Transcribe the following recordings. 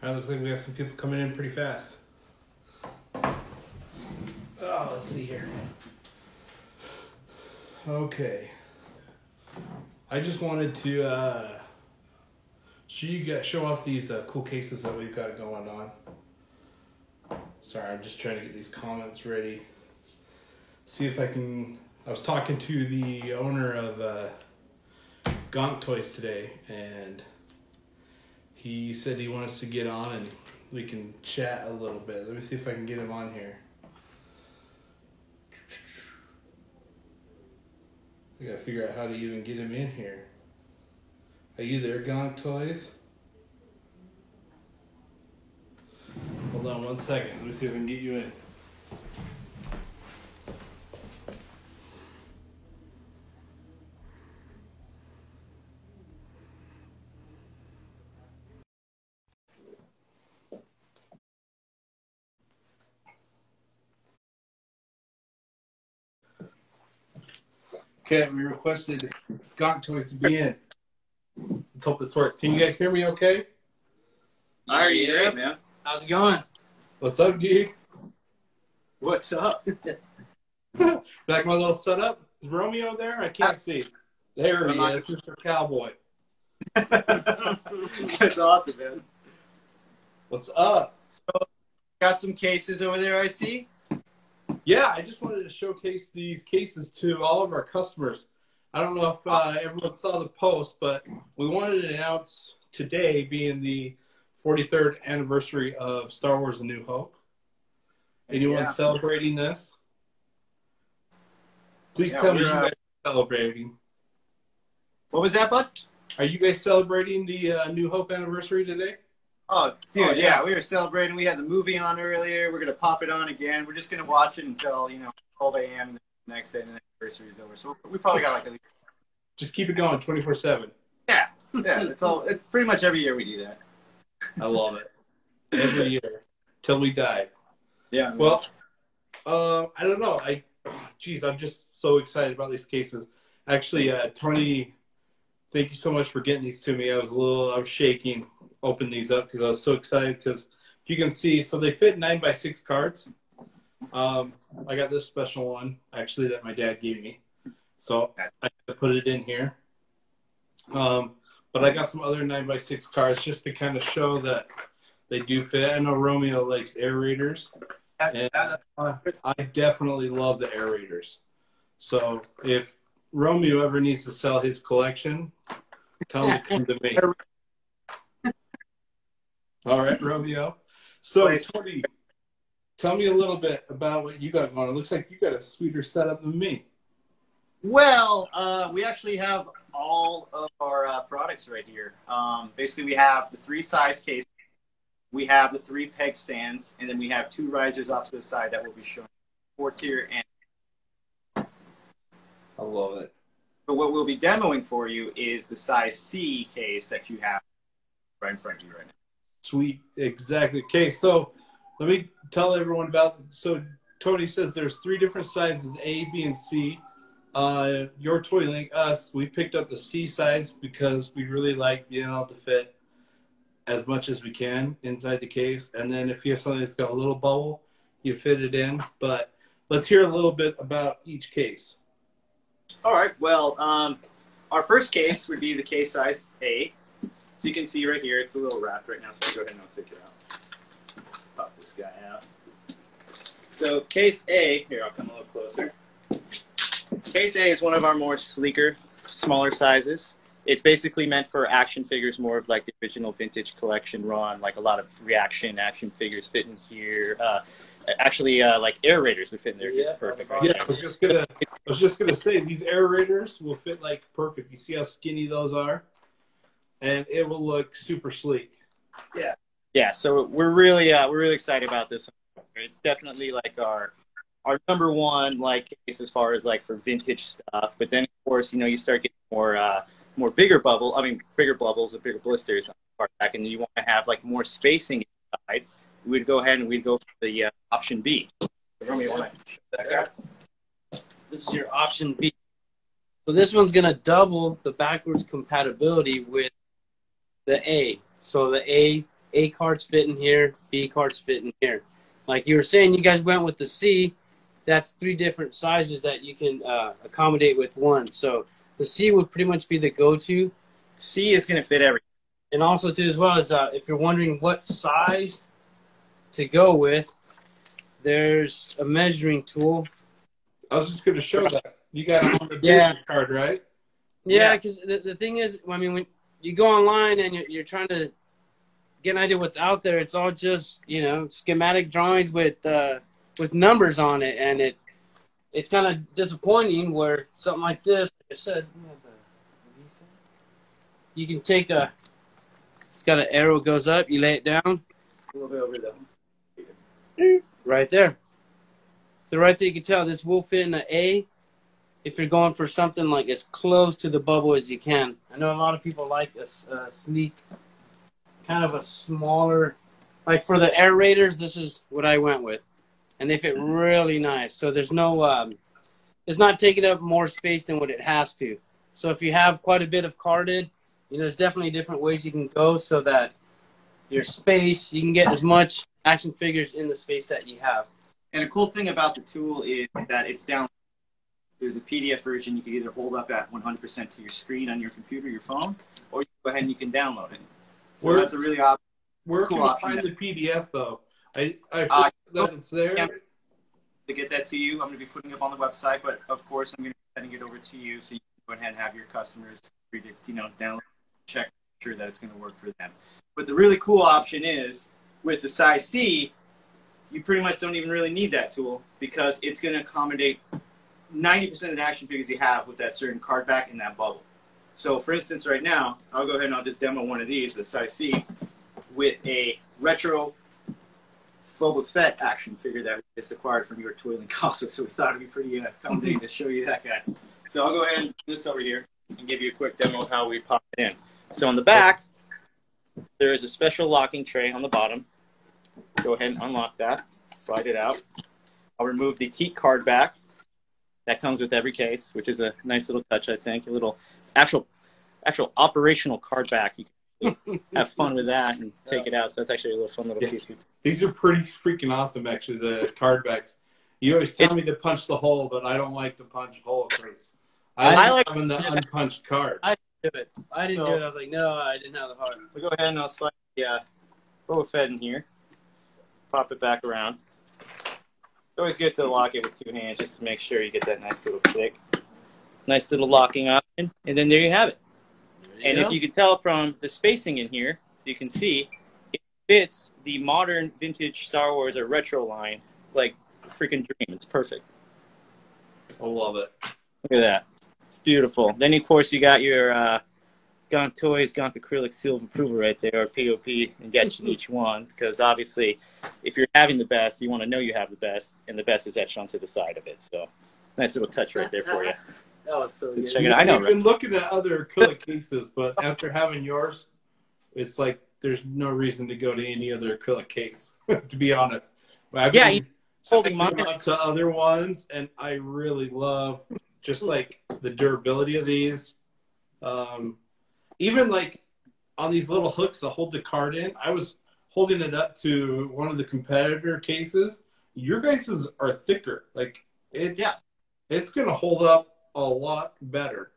Alright, looks like we have some people coming in pretty fast. Oh, let's see here. Okay. I just wanted to show off these cool cases that we've got going on. Sorry, I'm just trying to get these comments ready. See if I can... I was talking to the owner of GonkToys today, and he said he wants to get on and we can chat a little bit. Let me see if I can get him on here. I gotta figure out how to even get him in here. Are you there, GonkToys? Hold on one second. Let me see if I can get you in. Okay, we requested GonkToys to be in. Let's hope this works. Can you guys hear me okay? I hear you great, man. How's it going? What's up, geek? What's up? Back my little setup. Is Romeo there? I can't see. There he is, Mr. Cowboy. That's awesome, man. What's up? So, got some cases over there, I see. Yeah, I just wanted to showcase these cases to all of our customers. I don't know if everyone saw the post, but we wanted to announce today being the 43rd anniversary of Star Wars: A New Hope. Anyone celebrating this? Please tell me you guys are celebrating. What was that, bud? Are you guys celebrating the New Hope anniversary today? Oh, dude, yeah, we were celebrating. We had the movie on earlier. We're going to pop it on again. We're just going to watch it until, 12 a.m. the next day and the anniversary is over. So we probably got at least... Just keep it going 24/7. Yeah, it's pretty much every year we do that. I love it. Every year. Till we die. Yeah. Well, I don't know. I'm just so excited about these cases. Actually, Tony, thank you so much for getting these to me. I was shaking, open these up because I was so excited because if you can see, so they fit 9x6 cards. I got this special one, actually, that my dad gave me. So I put it in here. But I got some other 9x6 cards just to kind of show that they do fit. I know Romeo likes aerators. And I definitely love the aerators. So if Romeo ever needs to sell his collection, tell him to come to me. All right, Romeo. So, Tony, tell me a little bit about what you got going. It looks like you got a sweeter setup than me. Well, we actually have all of our products right here. Basically, we have the 3 size cases. We have the 3 peg stands, and then we have 2 risers off to the side that will be showing 4-tier and... I love it. But what we'll be demoing for you is the size C case that you have right in front of you right now. Sweet, exactly. Okay, so let me tell everyone about. So Tony says there's 3 different sizes: A, B, and C. Your Toy Link, us, we picked up the C size because we really like being able to fit as much as we can inside the case. And then if you have something that's got a little bubble, you fit it in. But let's hear a little bit about each case. All right. Well, our first case would be the case size A. So you can see right here, it's a little wrapped right now, so I'll go ahead and I'll take it out. Pop this guy out. So case A, here, I'll come a little closer. Case A is one of our more sleeker, smaller sizes. It's basically meant for action figures, more of like the original vintage collection run, like a lot of reaction action figures fit in here. Actually, like aerators would fit in there just perfect. Right I was just gonna say these aerators will fit like perfect. You see how skinny those are, and it will look super sleek. Yeah. Yeah. So we're really excited about this one. It's definitely like our number one like case as far as like for vintage stuff. But then of course you start getting more bigger bubbles and bigger blisters on the part back, and you want to have like more spacing inside. We'd go ahead and we'd go for the option B. Romeo, want to show that guy? This is your option B. So this one's going to double the backwards compatibility with the A. So the A A cards fit in here, B cards fit in here. Like you were saying, you guys went with the C. That's 3 different sizes that you can accommodate with one. So the C would pretty much be the go-to. C is going to fit everything. And also, too, as well as if you're wondering what size to go with, there's a measuring tool. I was just going to show that. You got it on the business card, right? Yeah, because the thing is, I mean, when you go online and you're trying to get an idea what's out there, it's all just, you know, schematic drawings with numbers on it, and it's kind of disappointing where something like this, like I said, you can take it's got an arrow goes up, you lay it down. A little bit over there. Right there. So right there you can tell this will fit in an A if you're going for something like as close to the bubble as you can. I know a lot of people like a sleek, kind of a smaller, like for the aerators, this is what I went with. And they fit really nice. So there's no, it's not taking up more space than what it has to. So if you have quite a bit of carded, you know, there's definitely different ways you can go so that your space, you can get as much action figures in the space that you have. And a cool thing about the tool is that it's down. There's a PDF version you can either hold up at 100% to your screen on your computer, your phone, or you can go ahead and you can download it. So that's a really cool option. Where can we find the PDF, though? I forgot that it's there. To get that to you, I'm going to be putting it up on the website, but of course I'm going to be sending it over to you so you can go ahead and have your customers read it, you know, download, check, make sure that it's going to work for them. But the really cool option is with the size C, you pretty much don't even really need that tool because it's going to accommodate 90% of the action figures you have with that certain card back in that bubble. So for instance, right now, I'll go ahead and I'll just demo one of these, the size C, with a retro Boba Fett action figure that we just acquired from your Toy Link also, so we thought it'd be pretty accommodating to show you that guy. So I'll go ahead and put this over here and give you a quick demo of how we pop it in. So on the back, there is a special locking tray on the bottom. Go ahead and unlock that, slide it out. I'll remove the teat card back. That comes with every case, which is a nice little touch, I think. A little actual operational card back. You can have fun with that and take it out. So that's actually a little fun little piece. These are pretty freaking awesome, actually, the card backs. You always tell me to punch the hole, but I don't like to punch holes. I like having the unpunched card. I didn't do it. I was like, no, I didn't have the heart. So go ahead and I'll slide the Boba Fett in here. Pop it back around. It's always good to lock it with 2 hands just to make sure you get that nice little click. Nice little locking option. And then there you have it. And if you can tell from the spacing in here, so you can see, it fits the modern vintage Star Wars or retro line like a freaking dream. It's perfect. I love it. Look at that. It's beautiful. Then, of course, you got your GonkToys, GonkAcrylics seal of approval right there, or POP, and get you each one. Because obviously, if you're having the best, you want to know you have the best, and the best is etched onto the side of it. So, nice little touch right there for you. That was so good. Check it out. I know. I've been looking at other acrylic cases, but after having yours, it's like there's no reason to go to any other acrylic case, to be honest. But I've been holding mine to other ones, and I really love just like the durability of these. Even like on these little hooks to hold the card in, I was holding it up to one of the competitor cases. Your guys's are thicker. Like it's going to hold up a lot better.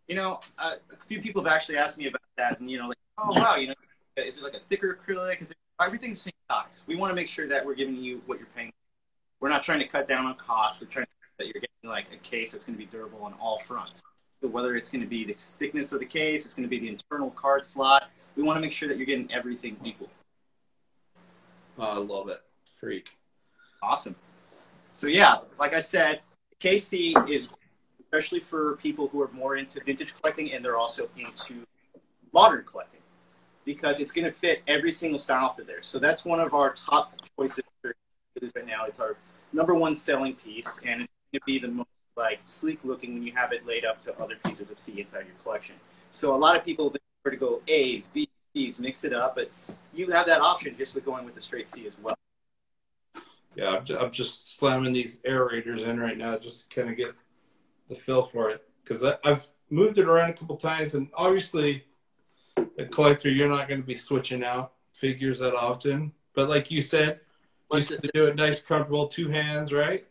You know, a few people have actually asked me about that, and like, oh wow, is it like a thicker acrylic? Everything's the same size. We want to make sure that we're giving you what you're paying. We're not trying to cut down on cost. We're trying to that you're getting like a case that's going to be durable on all fronts. So whether it's going to be the thickness of the case, it's going to be the internal card slot, we want to make sure that you're getting everything equal. I love it. Freak. Awesome. So yeah, like I said, KC is especially for people who are more into vintage collecting and they're also into modern collecting because it's going to fit every single style for there. So that's one of our top choices for this right now. It's our #1 selling piece, and it's going to be the most like sleek looking when you have it laid up to other pieces of C inside your collection. So a lot of people prefer to go A's, B's, C's, mix it up, but you have that option just with going with the straight C as well. Yeah, I'm just slamming these aerators in right now just to kind of get the feel for it. Because I've moved it around a couple times, and obviously, a collector, you're not going to be switching out figures that often. But like you said, you said to do it nice, comfortable, 2 hands, right?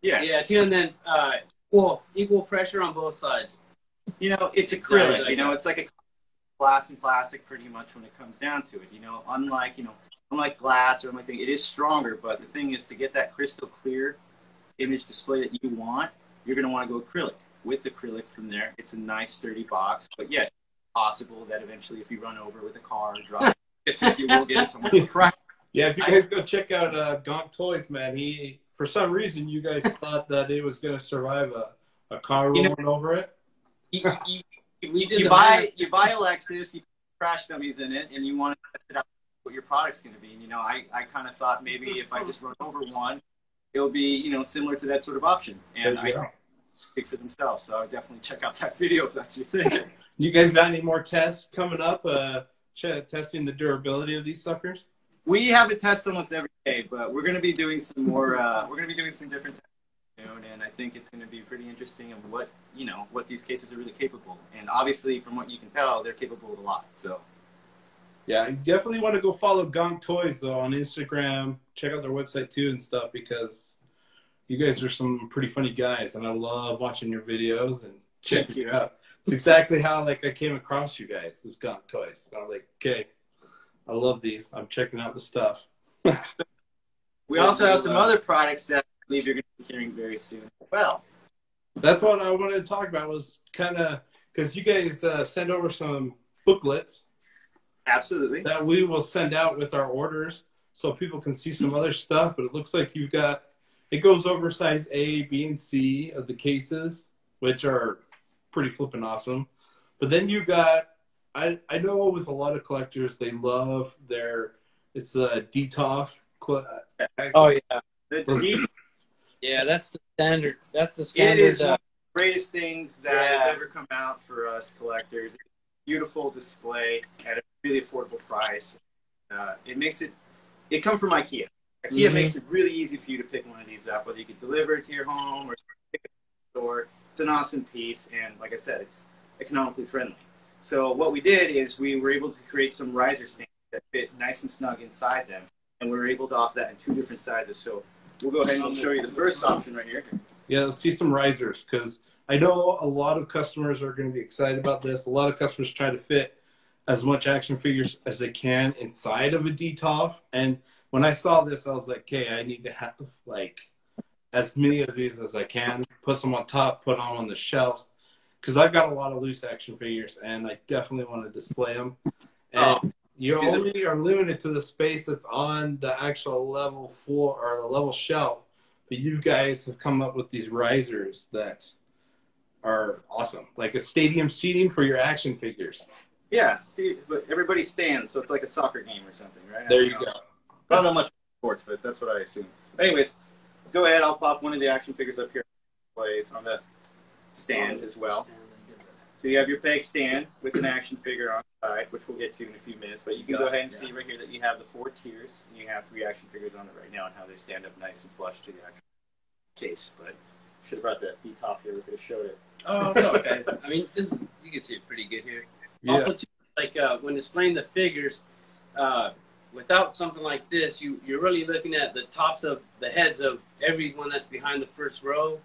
Yeah. Yeah, 2, and then equal pressure on both sides. You know, it's acrylic. You know, it's like a glass and plastic pretty much when it comes down to it. You know, unlike glass or unlike thing, it is stronger. But the thing is, to get that crystal clear image display that you want, you're going to want to go acrylic. With acrylic from there, it's a nice sturdy box. But yes, it's possible that eventually, if you run over with a car or drive, you will get it somewhere. Yeah, if you guys go check out GonkToys, man, for some reason you guys thought that it was going to survive a car rolling over it. You buy a Lexus, you put crash dummies in it, and you want to test it out what your product's going to be. And, you know, I kind of thought maybe if I just run over one, it'll be, you know, similar to that sort of option. And I speak for themselves, so I would definitely check out that video if that's your thing. You guys got any more tests coming up, testing the durability of these suckers? We have a test almost every day, but we're going to be doing some more, we're going to be doing some different tests soon, and I think it's going to be pretty interesting of what these cases are really capable. And obviously, from what you can tell, they're capable of a lot, so. Yeah, you definitely want to go follow GonkToys, though, on Instagram. Check out their website, too, and stuff, because you guys are some pretty funny guys, and I love watching your videos and checking you out. It's exactly how, like, I came across you guys, this GonkToys. I was like, okay, I love these. I'm checking out the stuff. We also have some other products that I believe you're going to be hearing very soon as well. That's what I wanted to talk about, was kind of, because you guys send over some booklets. Absolutely. That we will send out with our orders so people can see some other stuff. But it looks like you've got, it goes over size A, B, and C of the cases, which are pretty flippin' awesome. But then you got, I know with a lot of collectors, they love it's the DTOF. Oh, yeah. Yeah, that's the standard. That's the standard. It is one of the greatest things that has ever come out for us collectors. It's a beautiful display at a really affordable price. It comes from IKEA. IKEA makes it really easy for you to pick one of these up, whether you could deliver it to your home or pick it at the store. It's an awesome piece, and like I said, it's economically friendly. So what we did is we were able to create some riser stands that fit nice and snug inside them, and we were able to offer that in 2 different sizes. So we'll go ahead and I'll show you the first option right here. Yeah, let's see some risers, because I know a lot of customers are going to be excited about this. A lot of customers try to fit as much action figures as they can inside of a DTOF. And when I saw this, I was like, okay, I need to have like as many of these as I can, put some on top, put them on the shelves, because I've got a lot of loose action figures, and I definitely want to display them. And you only are limited to the space that's on the actual level floor or the level shelf. But you guys have come up with these risers that are awesome, like a stadium seating for your action figures. Yeah, but everybody stands, so it's like a soccer game or something, right? There you go. I don't know much sports, but that's what I assume. But anyways, go ahead. I'll pop one of the action figures up here on the stand as well. So you have your peg stand with an action figure on the side, which we'll get to in a few minutes. But you can go ahead and see right here that you have the 4 tiers. And you have 3 action figures on it right now and how they stand up nice and flush to the actual case. But should have brought that top here. We could have showed it. Oh, no, okay. I mean, you can see it pretty good here. Yeah. Also, too, like when displaying the figures, without something like this, you're really looking at the tops of the heads of everyone that's behind the first row.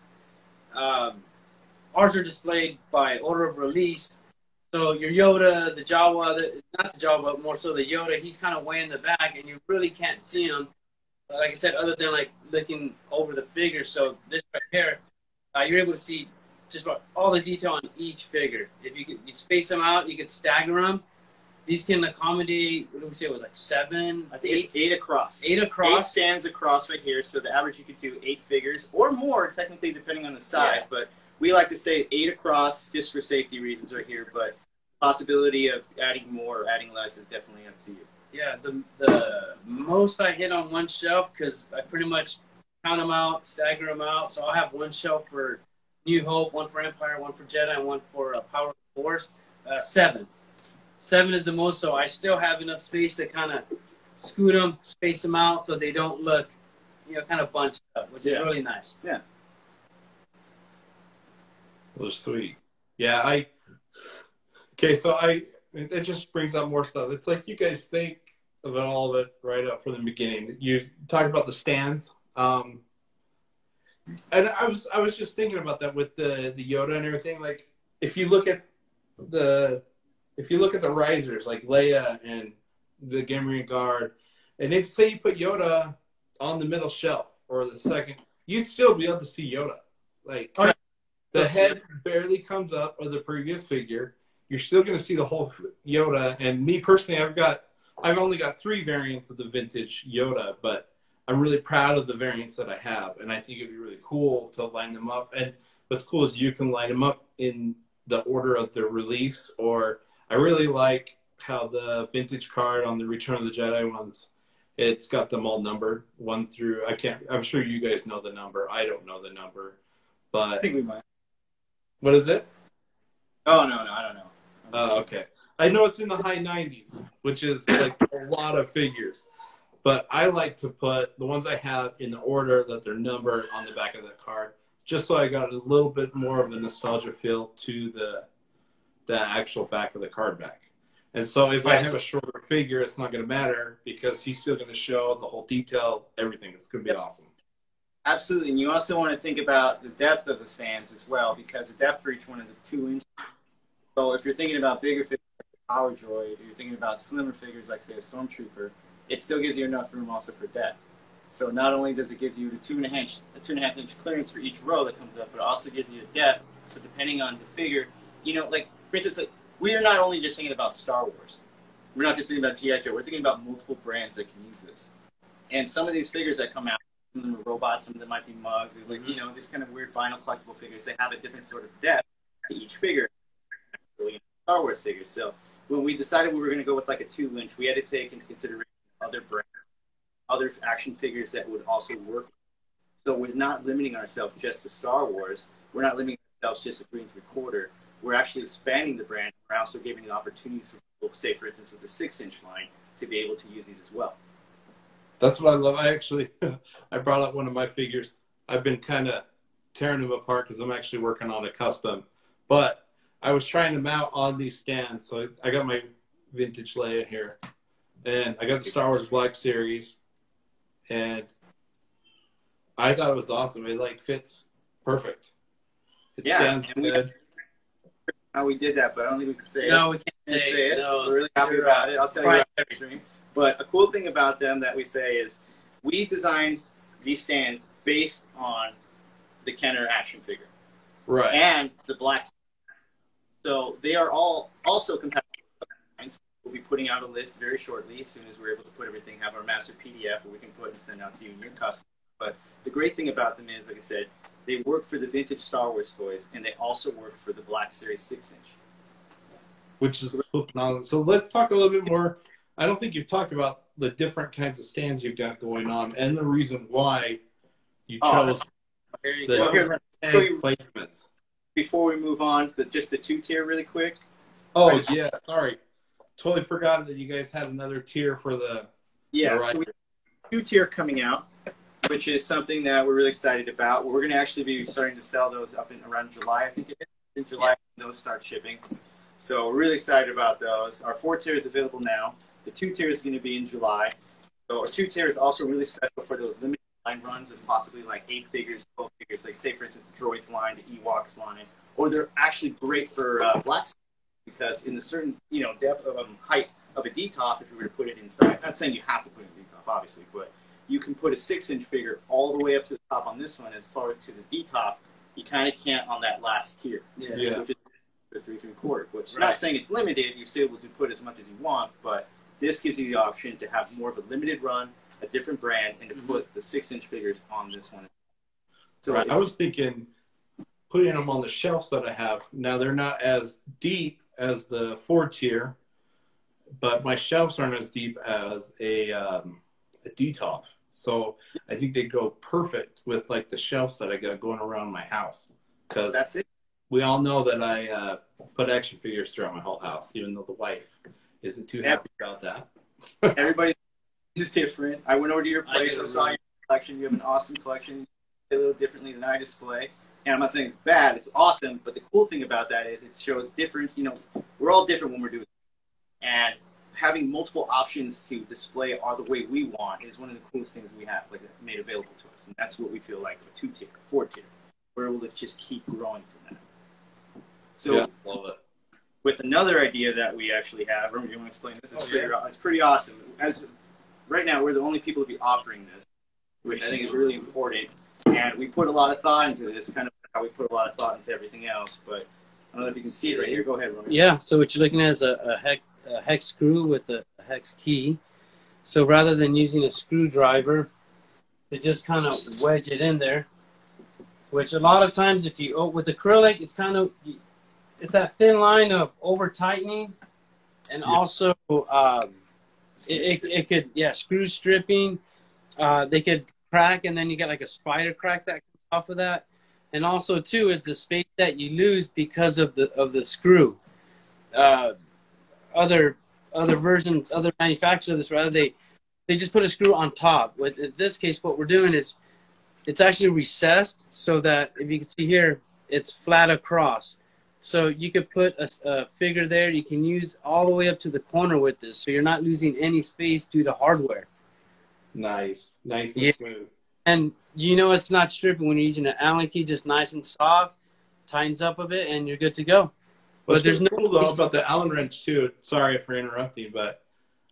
Ours are displayed by order of release. So your Yoda, the Jawa, not the Jawa, but more so the Yoda, he's kind of way in the back, and you really can't see him. Like I said, other than like looking over the figure. So this right here, you're able to see just about all the detail on each figure. If you space them out, you can stagger them. These can accommodate, what did we say, it was like 7? I think it's 8 across. 8 across. 8 stands across right here, so the average you could do 8 figures, or more, technically, depending on the size. Yeah. But we like to say 8 across just for safety reasons right here, but possibility of adding more or adding less is definitely up to you. Yeah, the most I hit on one shelf, because I pretty much count them out, stagger them out, so I'll have one shelf for New Hope, one for Empire, one for Jedi, and one for Power of the Force. 7. 7 is the most, so I still have enough space to kind of scoot them, space them out, so they don't look, kind of bunched up, which is really nice. Yeah. Well, sweet. Yeah, okay, so it just brings out more stuff. It's like you guys think about all of it right up from the beginning. You talked about the stands, and I was just thinking about that with the Yoda and everything. Like, if you look at the risers, like Leia and the Gamorrean Guard, and if say you put Yoda on the middle shelf or the second, you'd still be able to see Yoda. Like, the head barely comes up of the previous figure. You're still going to see the whole Yoda. And me personally, I've only got 3 variants of the vintage Yoda, but I'm really proud of the variants that I have, and I think it'd be really cool to line them up. And what's cool is you can line them up in the order of their release. Or I really like how the vintage card on the Return of the Jedi ones, it's got them all numbered 1 through. I'm sure you guys know the number. I don't know the number, but I think we might. What is it? Oh no, I don't know. Oh, okay. I know it's in the high 90s, which is like a lot of figures. But I like to put the ones I have in the order that they're numbered on the back of the card, just so I got a little bit more of a nostalgia feel to the actual back of the card back. And so if I have a shorter figure, it's not going to matter because he's still going to show the whole detail, everything. It's going to be awesome. Absolutely. And you also want to think about the depth of the stands as well, because the depth for each one is a 2 inch. So if you're thinking about bigger figures like a Power Droid, or you're thinking about slimmer figures like, say, a Stormtrooper, it still gives you enough room also for depth. So not only does it give you the 2.5 inch clearance for each row that comes up, but it also gives you the depth. So depending on the figure, like, for instance, like, we are not only just thinking about Star Wars. We're not just thinking about G.I. Joe. We're thinking about multiple brands that can use this. And some of these figures that come out, some of them are robots, some of them might be mugs, or like, these kind of weird vinyl collectible figures, they have a different sort of depth to each figure. Really Star Wars figures. So when we decided we were going to go with like a 2 inch, we had to take into consideration other brands, other action figures that would also work. So we're not limiting ourselves just to Star Wars. We're not limiting ourselves just to 3 3/4. We're actually expanding the brand. We're also giving the opportunities for people, say, for instance, with the 6 inch line, to be able to use these as well. That's what I love. I brought up one of my figures. I've been kind of tearing them apart because I'm actually working on a custom. But I was trying to mount on these stands. So I got my vintage Leia here. And I got the Star Wars Black Series. And I thought it was awesome. It, like, fits perfect. It stands good. How we did that, but I don't think we can say it. No, we can't say it. No, we're really happy about it. I'll tell you after the stream. But a cool thing about them that we say is we designed these stands based on the Kenner action figure. Right. And the Black. So they are all also compatible with lines. We'll be putting out a list very shortly as soon as we're able to put everything, have our master PDF where we can put and send out to you in your custom. But the great thing about them is, like I said, they work for the vintage Star Wars toys, and they also work for the Black Series 6 inch. Which is phenomenal. So let's talk a little bit more. I don't think you've talked about the different kinds of stands you've got going on and the reason why you chose the different placements. Before we move on to just the 2-tier really quick. Oh, yeah. Sorry. Totally forgot that you guys had another tier for the... Yeah, so we have 2-tier coming out, which is something that we're really excited about. We're going to actually be starting to sell those up in around July, I think it is. In July, those start shipping. So we're really excited about those. Our 4-tier is available now. The 2-tier is going to be in July. So our 2-tier is also really special for those limited line runs of possibly like 8 figures, 12 figures, like say for instance the Droids line, the Ewoks line, or they're actually great for Black because in the certain depth of height of a D-top, if you were to put it inside, not saying you have to put it in a D-top obviously, but you can put a 6 inch figure all the way up to the top on this one. As far as to the D-top, you kind of can't on that last tier. Yeah. Which is the 3 3/4, which not saying it's limited, you're still able to put as much as you want, but this gives you the option to have more of a limited run, a different brand, and to put the 6 inch figures on this one. So I was thinking putting them on the shelves that I have. Now they're not as deep as the 4-tier, but my shelves aren't as deep as a D-top. So I think they go perfect with like the shelves that I got going around my house. Because that's it. We all know that I put action figures throughout my whole house, even though the wife isn't too happy about that. Everybody is different. I went over to your place. I saw your collection. You have an awesome collection. A little differently than I display. And I'm not saying it's bad. It's awesome. But the cool thing about that is it shows different. We're all different when we're doing it. And having having multiple options to display all the way we want is one of the coolest things we have, like, made available to us. And that's what we feel like a 2-tier, 4-tier. We're able to just keep growing from that. So, yeah, love it. With another idea that we actually have, you want to explain this? It's pretty awesome. As right now, we're the only people to be offering this, which I think is really important. And we put a lot of thought into this, kind of how we put a lot of thought into everything else. But I don't know if you can see it right here. Go ahead, Roman. Yeah, so what you're looking at is a hex screw with a hex key. So rather than using a screwdriver to just kind of wedge it in there, which a lot of times if you, with acrylic, it's kind of, it's that thin line of over tightening, and also it could, screw stripping. They could crack, and then you get like a spider crack that comes off of that. And also too is the space that you lose because of the screw. Other versions, other manufacturers, rather they just put a screw on top. With in this case, what we're doing is it's actually recessed so that if you can see here, it's flat across. So you could put a figure there. You can use all the way up to the corner with this, so you're not losing any space due to hardware. Nice and smooth. And you know it's not stripping when you're using an Allen key, just nice and soft, tightens up a bit, and you're good to go. But there's no cool though about the Allen wrench too. Sorry for interrupting, but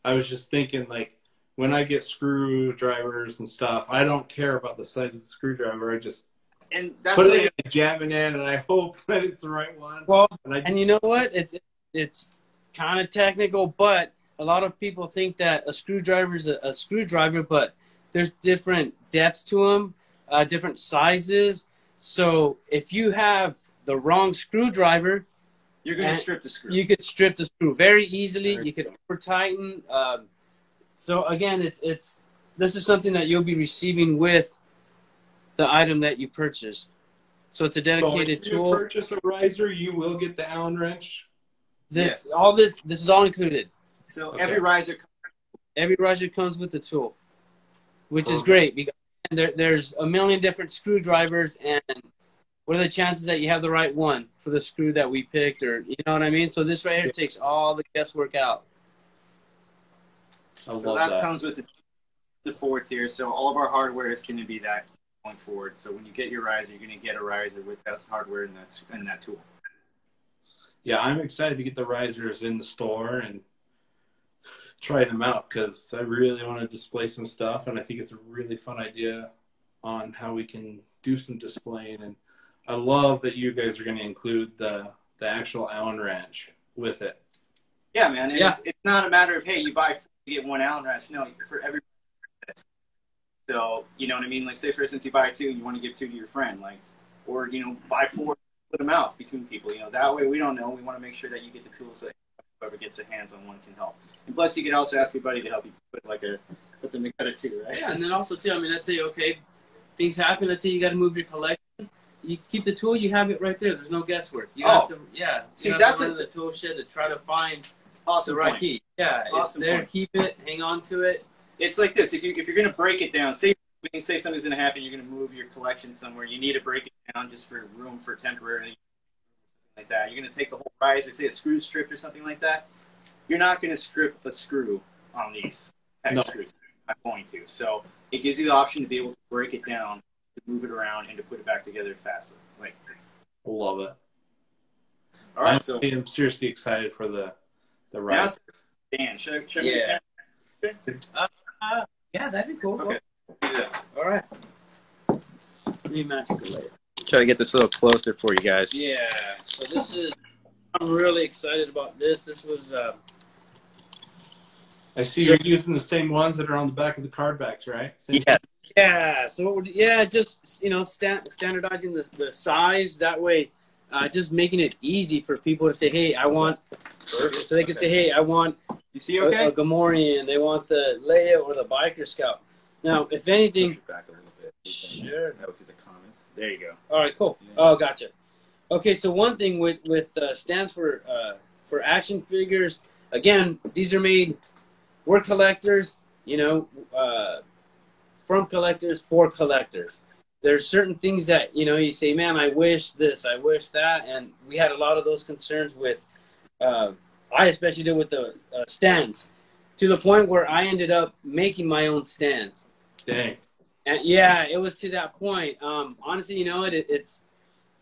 I was just thinking, like, when I get screwdrivers and stuff, I don't care about the size of the screwdriver. I just put it in, jam it in, and I hope that it's the right one. Well, and you know what? It's kind of technical, but a lot of people think that a screwdriver is a screwdriver, but there's different depths to them, different sizes. So if you have the wrong screwdriver, you're going to strip the screw. You could strip the screw very easily. You could over tighten. So again, this is something that you'll be receiving with the item that you purchase. So it's a dedicated tool. If you purchase a riser, you will get the Allen wrench. This is all included. So every riser comes with the tool, which is great because there's a million different screwdrivers, and what are the chances that you have the right one for the screw that we picked, or you know what I mean? So this right here takes all the guesswork out. So that comes with the 4-tier. So all of our hardware is going to be that going forward. So when you get your riser, you're going to get a riser with that hardware and that tool. Yeah, I'm excited to get the risers in the store and try them out because I really want to display some stuff, and I think it's a really fun idea on how we can do some displaying. And I love that you guys are going to include the actual Allen wrench with it. Yeah, man. And it's not a matter of, hey, you buy 4, you get 1 Allen wrench. No, for every. So, you know what I mean? Like, say, for instance, you buy 2, you want to give 2 to your friend. Like, or, you know, buy 4, put them out between people. You know, that way we don't know. We want to make sure that you get the tools that whoever gets their hands on one can help. And plus, you can also ask your buddy to help you put them together too, right? Yeah, and then also too, I mean, let's say, okay, things happen. Let's say you got to move your collection. You keep the tool, you have it right there. There's no guesswork. You have to, See, that's to the tool shed to try to find the right key. Yeah, it's there. Keep it. Hang on to it. It's like this. If you're going to break it down, say something's going to happen, you're going to move your collection somewhere. You need to break it down just for room for temporary, like that. You're going to take the whole riser, say a screw stripped or something like that. You're not going to strip the screw on these hex screws. You're not going to. So it gives you the option to be able to break it down, to move it around, and to put it back together faster. Like, love it. All right, so I'm seriously excited for the riser. Dan, should I yeah, that'd be cool. Okay. Yeah. All right. Rematch the layer. Try to get this a little closer for you guys. Yeah. So this is. I'm really excited about this. This was. I see you're using the same ones that are on the back of the card backs, right? Yeah. So just standardizing the size. That way, just making it easy for people to say, hey, I want. So they can say, hey, I want. You see, okay? A Gamorrean. They want the Leia or the Biker Scout. Now, if anything. Back a little bit. Sure. No, because the comments. There you go. All right. Cool. Yeah. Oh, gotcha. Okay, so one thing with stands for action figures. Again, these are made. We're collectors, you know, from collectors for collectors. There's certain things that, you know, you say, man, I wish this, I wish that, and we had a lot of those concerns with. I especially did with the stands. to the point where I ended up making my own stands. Dang. And yeah, it was to that point. Honestly, you know, it's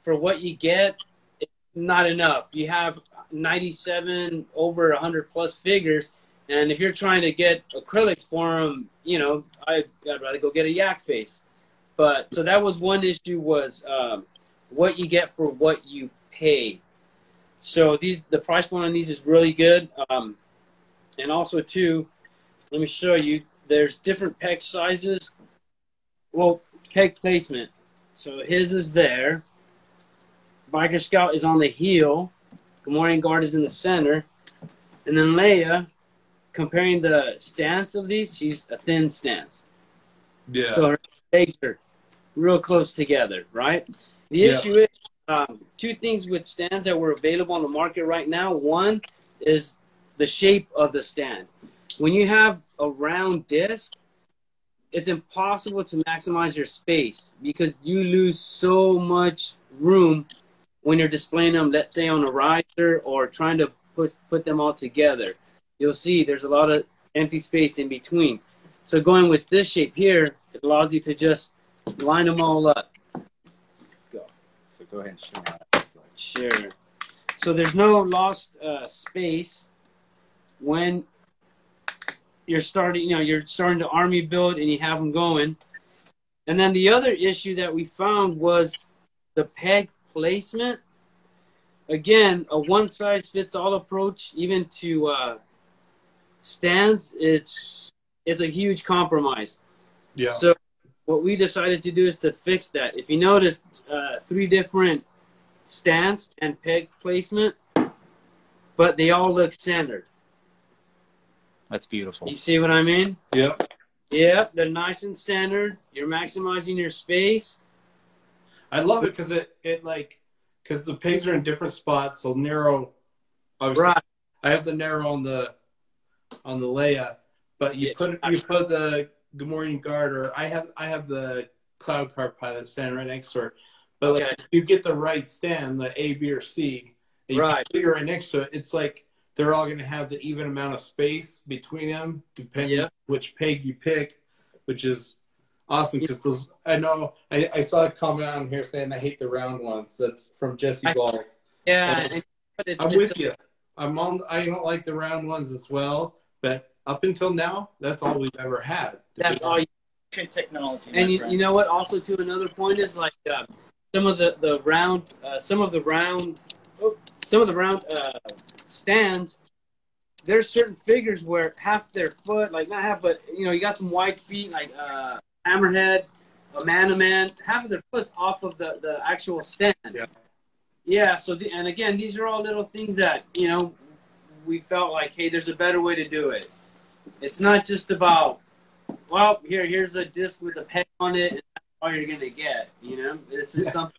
for what you get, it's not enough. You have 97 over 100 plus figures, and if you're trying to get acrylics for them, you know, I'd rather go get a yak face. But so that was one issue, was what you get for what you pay. So the price point on these is really good. And also too, let me show you, there's different peg sizes. Well, peg placement. So his is there. Biker Scout is on the heel. Good Morning Guard is in the center. And then Leia, comparing the stance of these, she's a thin stance. Yeah. So her legs are real close together, right? The issue is two things with stands that were available on the market right now. One is the shape of the stand. When you have a round disc, it's impossible to maximize your space because you lose so much room when you're displaying them, let's say on a riser or trying to put them all together. You'll see there's a lot of empty space in between. So going with this shape here, it allows you to just line them all up. Go. So go ahead and show me how that looks like. Sure. So there's no lost space when you're starting, you know, you're starting to army build and you have them going. And then the other issue that we found was the peg placement. Again, a one-size-fits-all approach, even to stands, it's a huge compromise. Yeah. So what we decided to do is to fix that. If you notice, 3 different stance and peg placement, but they all look centered. That's beautiful. You see what I mean? Yep. Yep, they're nice and centered. You're maximizing your space. I love it because the pegs are in different spots, so narrow. Obviously, Right. I have the narrow on the Leia, but you put the Good Morning Guard, or I have the Cloud Car Pilot stand right next to her. But like, if you get the right stand, the A, B, or C, and you put it right next to it, it's like they're all going to have the even amount of space between them, depending on which peg you pick, which is awesome because those. I know I saw a comment on here saying I hate the round ones. That's from Jesse Ball. Yeah, I'm with you. I don't like the round ones as well, but up until now, that's all we've ever had. That's all. Technology. And you know what? Also, to another point is like some of the round stands. There's certain figures where half their foot, like not half, but you know, you got some wide feet, like Hammerhead, a man, half of their foot's off of the actual stand. Yeah. Yeah. So and again, these are all little things that, you know, we felt like, hey, there's a better way to do it. It's not just about, well, here's a disc with a peg on it, and that's all you're gonna get. You know, it's just something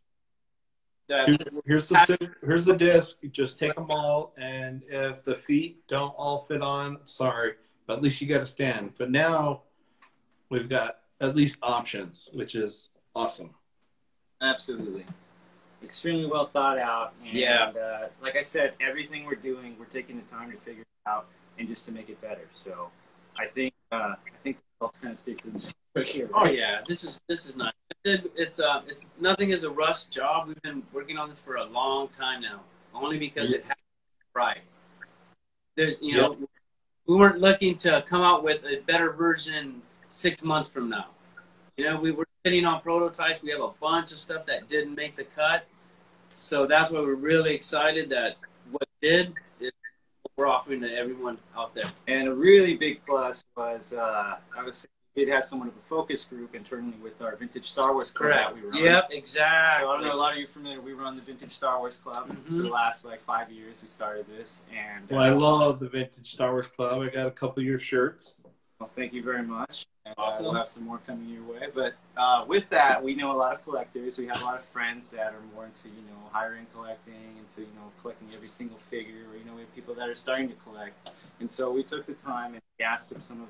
that here's the disc. You just take them all, and if the feet don't all fit on, sorry, but at least you got a stand. But now we've got at least options, which is awesome. Absolutely. Extremely well thought out. And like I said, everything we're doing, we're taking the time to figure it out and just to make it better. So I think that's kind of speak for themselves right here. Right? Oh yeah, this is nice. It's nothing is a rush job. We've been working on this for a long time now, only because it happened right. You know, we weren't looking to come out with a better version 6 months from now. You know, we were sitting on prototypes. We have a bunch of stuff that didn't make the cut, so that's why we're really excited that what did is what we're offering to everyone out there. And a really big plus was we did have somewhat of a focus group internally with our Vintage Star Wars Club that we run. Yep, exactly. So I don't know, a lot of you are familiar. We run the Vintage Star Wars Club for the last 5 years. We started this, and I love the Vintage Star Wars Club. I got a couple of your shirts. Well, thank you very much. And, awesome. We'll have some more coming your way. But with that, we know a lot of collectors. We have a lot of friends that are more into, higher end collecting, into, collecting every single figure. Or, we have people that are starting to collect. And so we took the time and we asked some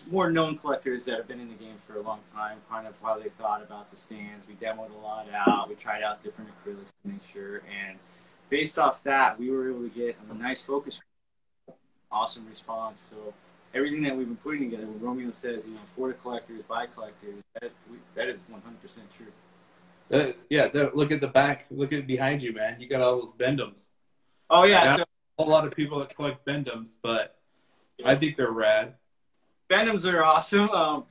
more known collectors that have been in the game for a long time, kind of how they thought about the stands. We demoed a lot out. We tried out different acrylics to make sure. And based off that, we were able to get a nice focus group awesome response. So everything that we've been putting together, when Romeo says, for the collectors, by collectors, that is 100% true. Look at the back. Look at behind you, man. You got all those Bendums. Oh, yeah. So a lot of people that collect Bendums, but I think they're rad. Bendums are awesome.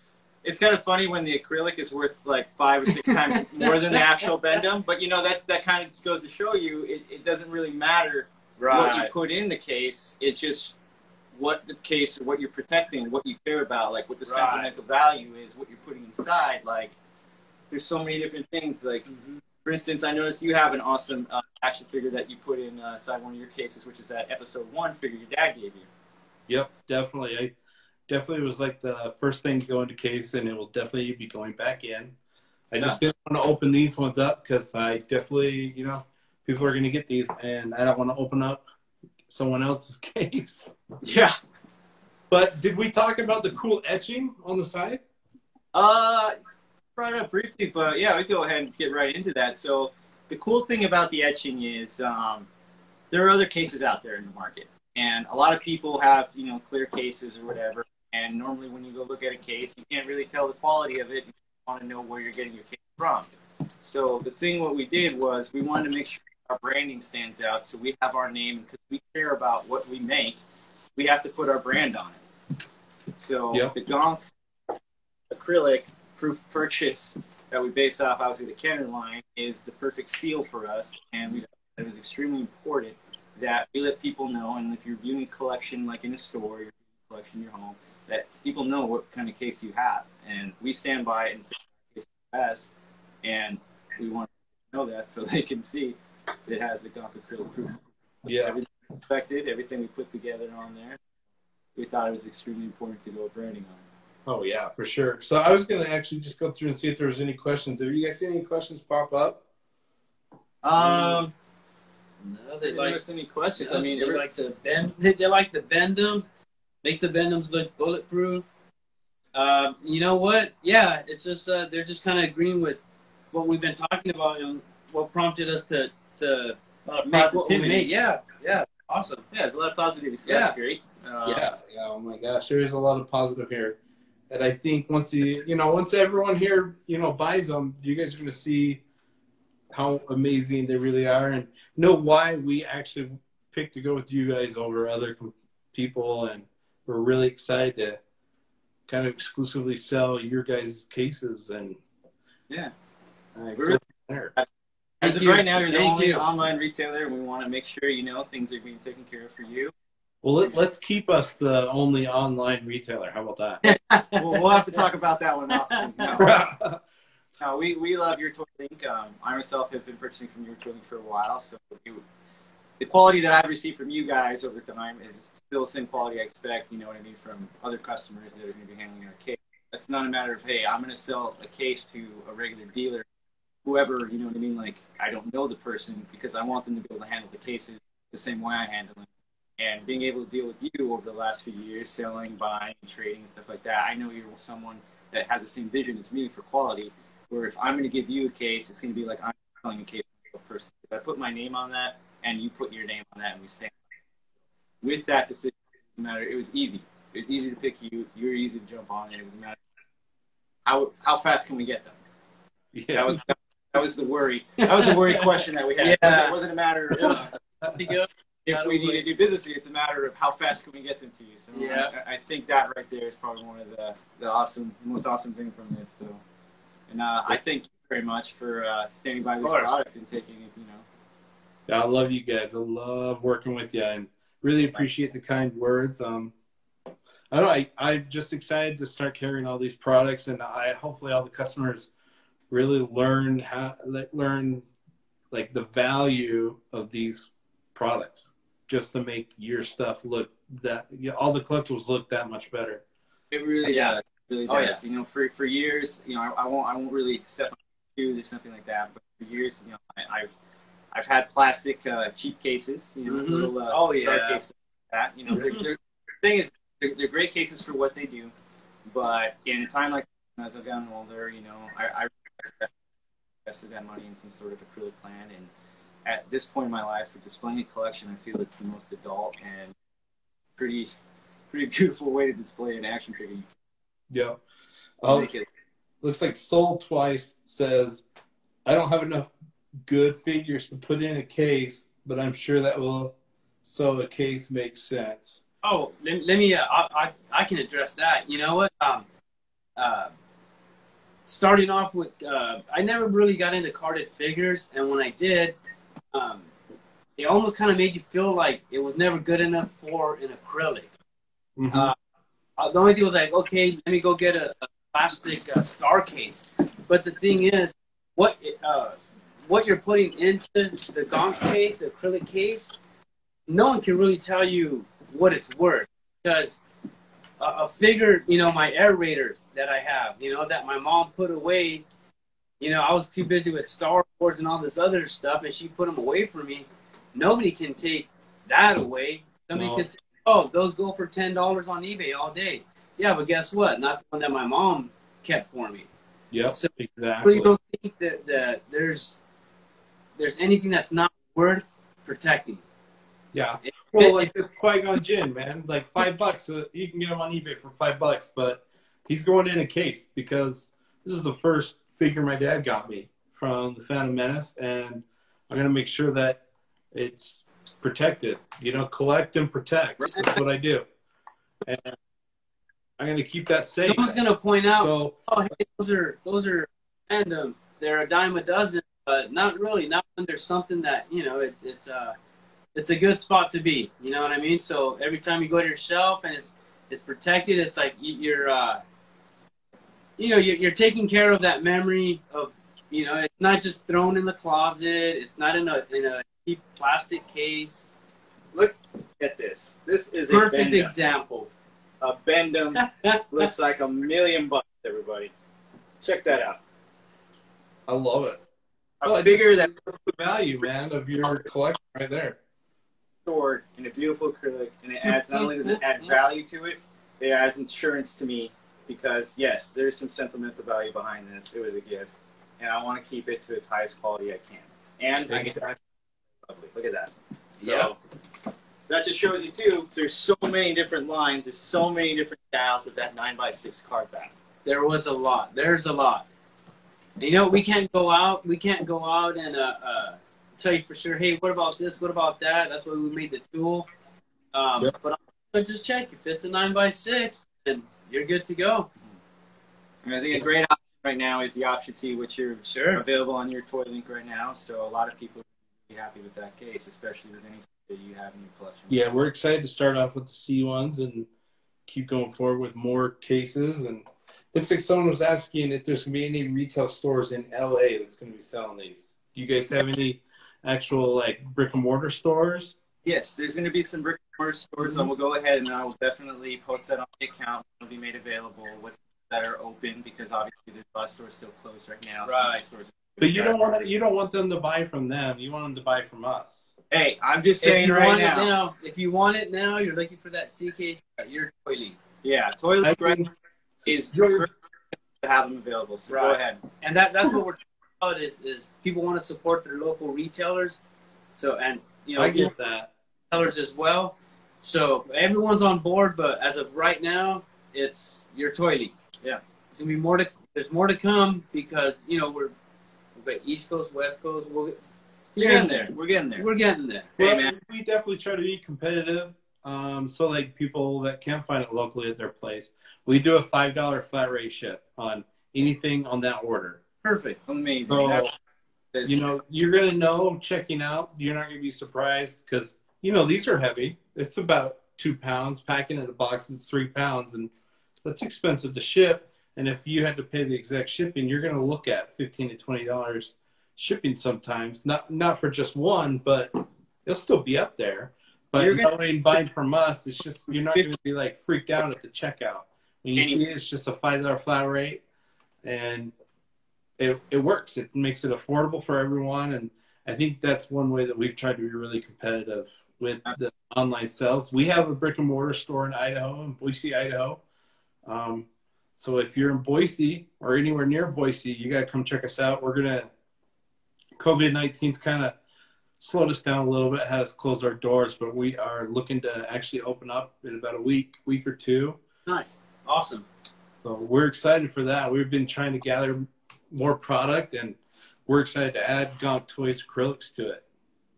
It's kind of funny when the acrylic is worth like 5 or 6 times more than the actual Bendum. But, that kind of goes to show you it doesn't really matter what you put in the case. It's just what the case, what you're protecting, what you care about, like what the sentimental value is, what you're putting inside. Like, there's so many different things. Like, for instance, I noticed you have an awesome action figure that you put inside one of your cases, which is that episode 1 figure your dad gave you. Yep, definitely. Definitely was like the first thing to go into case, and it will definitely be going back in. I just didn't want to open these ones up because I definitely, people are going to get these, and I don't want to open up someone else's case. Yeah. But did we talk about the cool etching on the side? Brought it up briefly, but yeah, we go ahead and get right into that. So the cool thing about the etching is there are other cases out there in the market, and a lot of people have clear cases or whatever. And normally when you go look at a case, you can't really tell the quality of it. You want to know where you're getting your case from. So what we did was we wanted to make sure our branding stands out. So we have our name, because we care about what we make. We have to put our brand on it. So the GonkAcrylic proof purchase that we base off, obviously, the Kenner line is the perfect seal for us. And we thought it was extremely important that we let people know. And if you're viewing a collection like in a store, you're viewing a collection in your home, that people know what kind of case you have. And we stand by it and say it's the best. And we want to know that so they can see that it has the GonkAcrylic proof. Yeah. Everything expected, everything we put together on there. We thought it was extremely important to go branding on it. Oh, yeah, for sure. So I was going to actually just go through and see if there was any questions. Have you guys seen any questions pop up? No, they like any questions. I mean, they like the Bendums. Makes the Bendums look bulletproof. You know what? Yeah, it's just they're just kind of agreeing with what we've been talking about and what prompted us to make what we made. Yeah, awesome. Yeah, there's a lot of positivity. So that's great. Yeah. Oh my gosh, there is a lot of positive here, and I think once everyone here buys them, you guys are going to see how amazing they really are, and know why we actually picked to go with you guys over other people, and we're really excited to kind of exclusively sell your guys' cases. And as of right now, you're the only online retailer, and we want to make sure things are being taken care of for you. Well, let's keep us the only online retailer. How about that? We'll have to talk about that one often. No, we love your toy link. I myself have been purchasing from your toy link for a while, so the quality that I've received from you guys over time is still the same quality I expect, from other customers that are going to be handling our case. It's not a matter of, hey, I'm going to sell a case to a regular dealer, whoever, like, I don't know the person, because I want them to be able to handle the cases the same way I handle them. And being able to deal with you over the last few years, selling, buying, trading, and stuff like that, I know you're someone that has the same vision as me for quality, where if I'm going to give you a case, it's going to be like I'm selling a case to a person. If I put my name on that, and you put your name on that, and we stand with that decision. It was easy. It was easy to pick you. You were easy to jump on, and it was a matter how fast can we get them? Yeah. That was the worry. That was the worry question that we had. Yeah. It wasn't a matter of if we need to do business here. It's a matter of how fast can we get them to you. So I think that right there is probably one of the most awesome thing from this. So, and I thank you very much for standing by this product and taking it. I love you guys. I love working with you, and really appreciate the kind words. I'm just excited to start carrying all these products, and hopefully all the customers really learn like the value of these products, just to make your stuff look all the collectibles look that much better. It really does. It really does. Oh, yeah. For years, I won't really step on shoes or something like that, but for years, I've had plastic cheap cases, little cases like that. The thing is, they're great cases for what they do, but in a time like as I've gotten older, I invested that money in some sort of acrylic plan, and at this point in my life, for displaying a collection, I feel it's the most adult and pretty beautiful way to display an action figure. Yeah. Looks like Sold Twice says, I don't have enough good figures to put in a case, but I'm sure that will, so a case makes sense. Oh, let me. I can address that. You know what? Starting off with, I never really got into carded figures, and when I did, it almost kind of made you feel like it was never good enough for an acrylic. Mm-hmm. The only thing was like, okay, let me go get a plastic star case. But the thing is, what you're putting into the Gonk case, the acrylic case, no one can really tell you what it's worth, because a figure, you know, my aerators that I have, you know, that my mom put away, you know, I was too busy with Star Wars and all this other stuff, and she put them away for me. Nobody can take that away. Somebody can say, oh, those go for $10 on eBay all day. Yeah, but guess what? Not the one that my mom kept for me. Yep, so exactly. I really don't think that there's anything that's not worth protecting. Yeah. Well, like this Qui-Gon Jinn, man, like $5. You can get him on eBay for $5, but he's going in a case because this is the first figure my dad got me from the Phantom Menace, and I'm gonna make sure that it's protected. You know, collect and protect. That's what I do, and I'm gonna keep that safe. Someone's gonna point out, so, oh, hey, those are random. They're a dime a dozen, but not really. Not when there's something that, you know, it's a good spot to be. You know what I mean? So every time you go to your shelf and it's protected, it's like you're taking care of that memory of, you know, it's not just thrown in the closet. It's not in a cheap plastic case. Look at this. This is Perfect example. A Bendham looks like $1 million, everybody. Check that out. I love it. A figure that the value, man, of your collection right there. Stored in a beautiful acrylic, and it adds, not only does it add value to it, it adds insurance to me, because yes, there's some sentimental value behind this. It was a gift, and I want to keep it to its highest quality I can. And I get that. Lovely. Look at that. So that just shows you too, there's so many different lines, there's so many different styles with that 9x6 card back. There was a lot. There's a lot. And, you know, we can't go out and tell you for sure, hey, what about this? What about that? That's why we made the tool. But I'll just check. If it's a 9x6, then you're good to go. And I think a great option right now is the Option C, which are available on your Toy Link right now. So a lot of people will be happy with that case, especially with anything that you have in your collection. Yeah, we're excited to start off with the C ones and keep going forward with more cases. And looks like someone was asking if there's going to be any retail stores in LA that's going to be selling these. Do you guys have any actual, like, brick and mortar stores? Yes, there's going to be some brick and mortar stores, and we'll go ahead and I will definitely post that on the account. It'll be made available. What's that are open, because obviously there's a lot of stores still closed right now. Right. But you don't want them to buy from them. You want them to buy from us. Hey, I'm just saying right now. If you want it now, you're looking for that C case, your Toy Link. Yeah, Toy Link is to have them available. So go ahead. And that's what we're talking about is people want to support their local retailers. So, and you know, I get that. Retailers as well. So everyone's on board, but as of right now, it's your Toy Link. Yeah. There's gonna be there's more to come, because, you know, we've got East Coast, West Coast. We're getting there. We're getting there. We're getting there. Well, hey, man, we definitely try to be competitive. So, like, people that can't find it locally at their place, we do a $5 flat rate ship on anything on that order. Perfect. Amazing. So, you know, you're going to know checking out. You're not going to be surprised because, you know, these are heavy. It's about 2 pounds. Packing in a box, it's 3 pounds. And that's expensive to ship. And if you had to pay the exact shipping, you're going to look at $15 to $20 shipping sometimes. Not for just one, but it'll still be up there. But buying from us, it's just, you're not going to be like freaked out at the checkout. When you see it, it's just a $5 flat rate, and it works. It makes it affordable for everyone, and I think that's one way that we've tried to be really competitive with the online sales. We have a brick and mortar store in Idaho, in Boise, Idaho. So if you're in Boise or anywhere near Boise, you got to come check us out. COVID-19's kind of slowed us down a little bit, had us close our doors, but we are looking to actually open up in about a week or two. Nice. Awesome. So we're excited for that. We've been trying to gather more product, and we're excited to add GonkToys acrylics to it.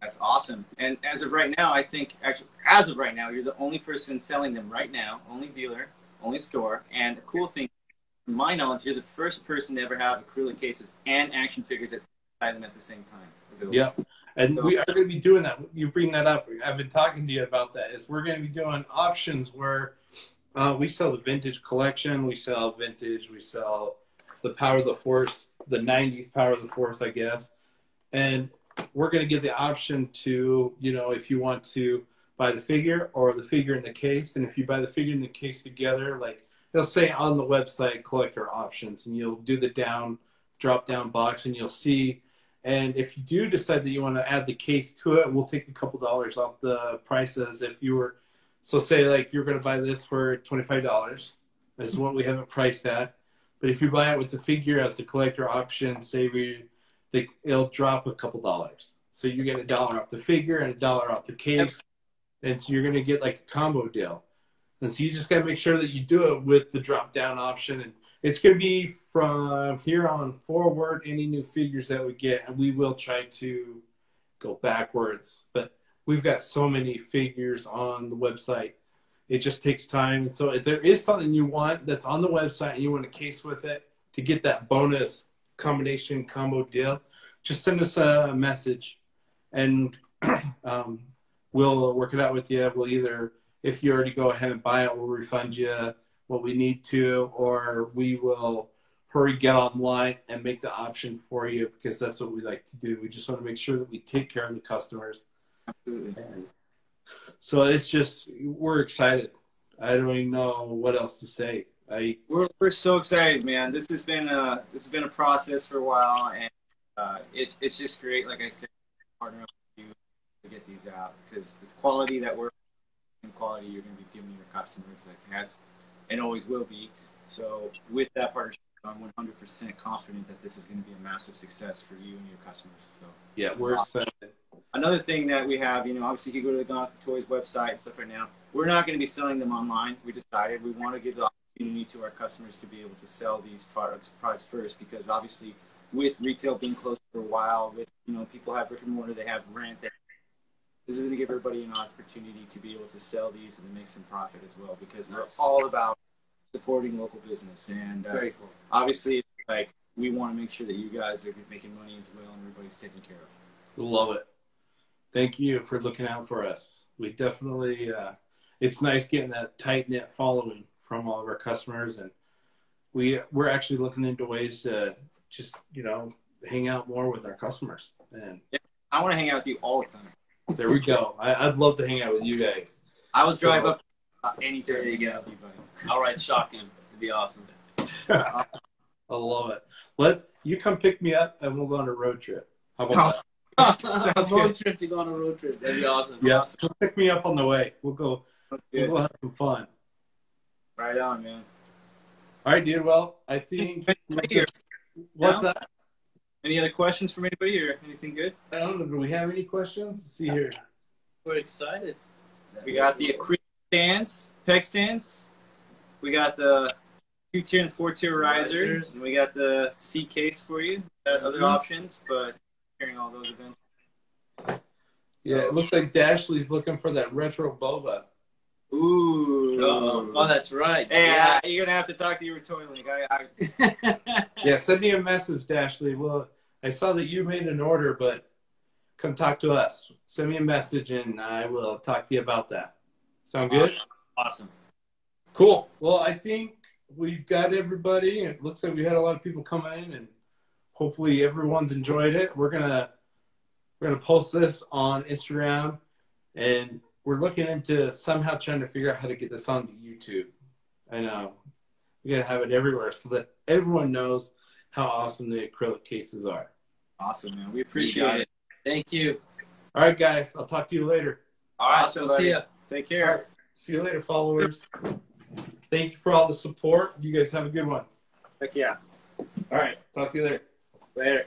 That's awesome. And as of right now, I think, actually, as of right now, you're the only person selling them right now, only dealer, only store. And the cool thing, from my knowledge, you're the first person to ever have acrylic cases and action figures that buy them at the same time. Yep. And we are going to be doing that. You bring that up. I've been talking to you about that. Is we're going to be doing options where we sell the vintage collection. We sell vintage. We sell the Power of the Force, the 90s Power of the Force, I guess. And we're going to give the option to, you know, if you want to buy the figure or the figure in the case. And if you buy the figure in the case together, like they'll say on the website, collector options, and you'll do the drop down box, and you'll see. And if you do decide that you want to add the case to it, we'll take a couple dollars off the prices. If you were, so say like you're going to buy this for $25, this is what we have it priced at. But if you buy it with the figure as the collector option, say it'll drop a couple dollars. So you get $1 off the figure and $1 off the case. And so you're going to get like a combo deal. And so you just got to make sure that you do it with the drop down option. And it's going to be from here on forward, any new figures that we get. And we will try to go backwards. But we've got so many figures on the website. It just takes time. So if there is something you want that's on the website and you want a case with it to get that bonus combination combo deal, just send us a message and we'll work it out with you. We'll either, if you already go ahead and buy it, we'll refund you what we need to, or we will get online and make the option for you, because that's what we like to do. We just want to make sure that we take care of the customers. Absolutely. So it's just, we're excited. I don't even know what else to say. We're so excited, man. This has been a process for a while, and it's just great. Like I said, partner up with you to get these out, because it's quality that we're and quality you're going to be giving your customers that has and always will be. So with that partnership, I'm 100% confident that this is going to be a massive success for you and your customers. So yeah, we're excited. Another thing that we have, you know, obviously you can go to the GonkToys website and stuff right now. We're not going to be selling them online. We decided we want to give the opportunity to our customers to be able to sell these products first, because obviously with retail being closed for a while, with, you know, people have brick and mortar, they have rent. This is going to give everybody an opportunity to be able to sell these and to make some profit as well, because we're all about supporting local business. And Very cool. Obviously, it's like we want to make sure that you guys are making money as well and everybody's taken care of. Love it. Thank you for looking out for us. We definitely, it's nice getting that tight-knit following from all of our customers. And we're actually looking into ways to just, you know, hang out more with our customers. And yeah, I want to hang out with you all the time. There we go. I'd love to hang out with you guys. I will drive up anytime. There you go. All right, shocking. It'd be awesome. I love it. You come pick me up and we'll go on a road trip. How about that? Sounds road trip to go on a road trip. That'd be awesome. Yeah, so pick me up on the way. We'll go have some fun. Right on, man. All right, dude. Well, I think what's that? Any other questions from anybody or anything good? I don't know. Do we have any questions? Let's see here. We're excited. We got the acrylic stands, peg stands. We got the 2-tier and 4-tier risers, and we got the seat case for you. Got other options, but carrying all those events. Yeah, it looks like Dashley's looking for that retro boba. Ooh. Oh, that's right. Hey, yeah. You're going to have to talk to your toy link. Yeah, send me a message, Dashley. Well, I saw that you made an order, but come talk to us. Send me a message, and I will talk to you about that. Sound good? Awesome. Cool. Well, I think we've got everybody. It looks like we had a lot of people come in, and hopefully everyone's enjoyed it. We're gonna post this on Instagram, and we're looking into somehow trying to figure out how to get this onto YouTube. I know we gotta have it everywhere so that everyone knows how awesome the acrylic cases are. Awesome, man. We appreciate it. Thank you. All right, guys. I'll talk to you later. All right, Awesome. See ya. Take care. Right. See you later, followers. Thank you for all the support. You guys have a good one. Heck yeah. All right. Talk to you later. Later.